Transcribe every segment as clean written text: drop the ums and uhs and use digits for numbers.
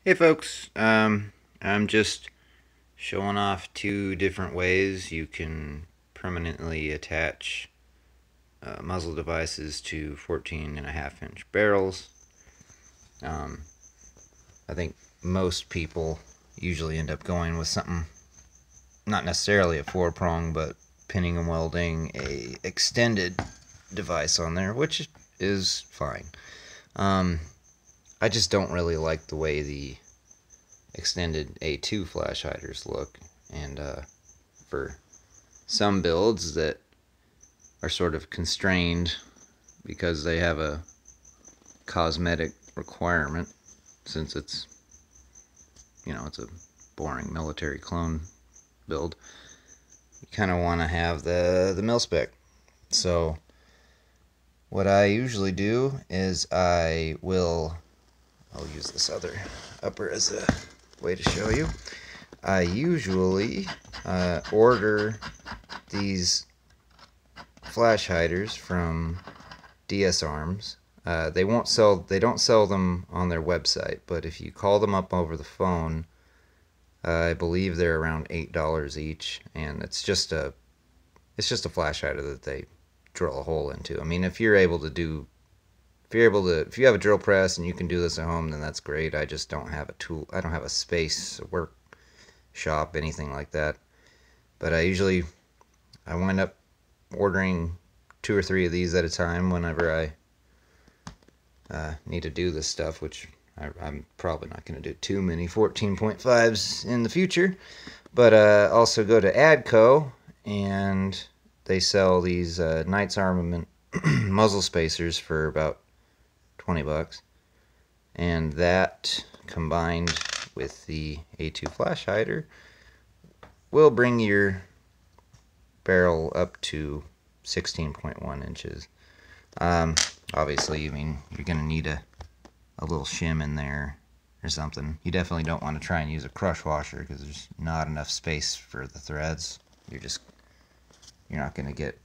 Hey folks, I'm just showing off two different ways you can permanently attach muzzle devices to 14.5-inch barrels. Um, I think most people usually end up going with something, not necessarily a 4-prong, but pinning and welding a extended device on there, which is fine. I just don't really like the way the extended A2 flash hiders look, and for some builds that are sort of constrained because they have a cosmetic requirement, since it's it's a boring military clone build, you kind of want to have the mil spec. So what I usually do is I'll use this other upper as a way to show you. I usually order these flash hiders from DS Arms. They don't sell them on their website, but if you call them up over the phone, I believe they're around $8 each, and it's just a flash hider that they drill a hole into. I mean, if you have a drill press and you can do this at home, then that's great. I just don't have a tool. I don't have a space, a workshop, anything like that. But I wind up ordering 2 or 3 of these at a time whenever I need to do this stuff, which I'm probably not going to do too many 14.5s in the future. But also go to Adco, and they sell these Knights Armament muzzle spacers for about $20, and that combined with the A2 flash hider will bring your barrel up to 16.1 inches. Obviously, I mean, you're going to need a little shim in there or something. You definitely don't want to try and use a crush washer because there's not enough space for the threads. You're not going to get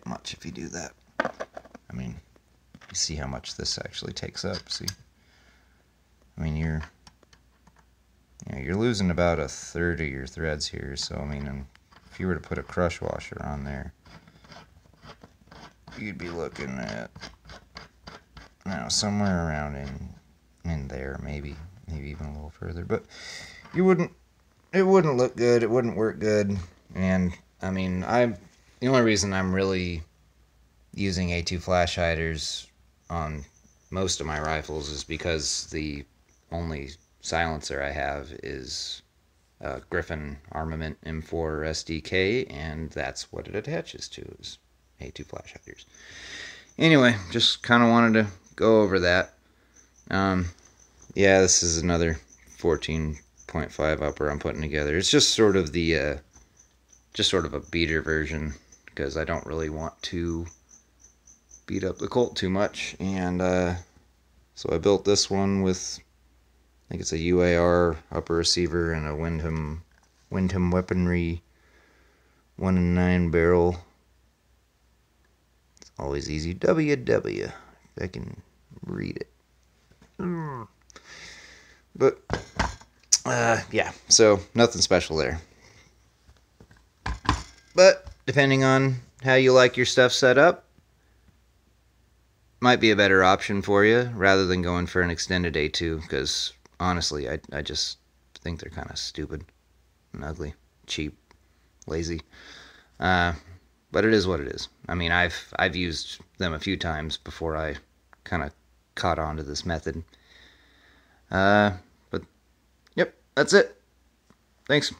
much if you do that. I mean, you see how much this actually takes up. See, I mean, you're losing about a third of your threads here. So I mean, if you were to put a crush washer on there, you'd be looking at somewhere around in there, maybe even a little further. But it wouldn't look good. It wouldn't work good. And I mean, the only reason I'm really using A2 flash hiders on most of my rifles is because the only silencer I have is Griffin Armament M4 SDK, and that's what it attaches to, is A2 flash hiders. Anyway, just kind of wanted to go over that. Yeah, this is another 14.5 upper I'm putting together. It's just sort of a beater version, because I don't really want to beat up the Colt too much. And so I built this one with, I think it's a UAR upper receiver and a Windham Weaponry 1-9 barrel. It's always easy. WW, if I can read it. But yeah, so nothing special there. But depending on how you like your stuff set up, might be a better option for you rather than going for an extended A2, because honestly, I just think they're kind of stupid and ugly, cheap, lazy. But it is what it is. I mean, I've used them a few times before I kind of caught on to this method. But yep, that's it. Thanks.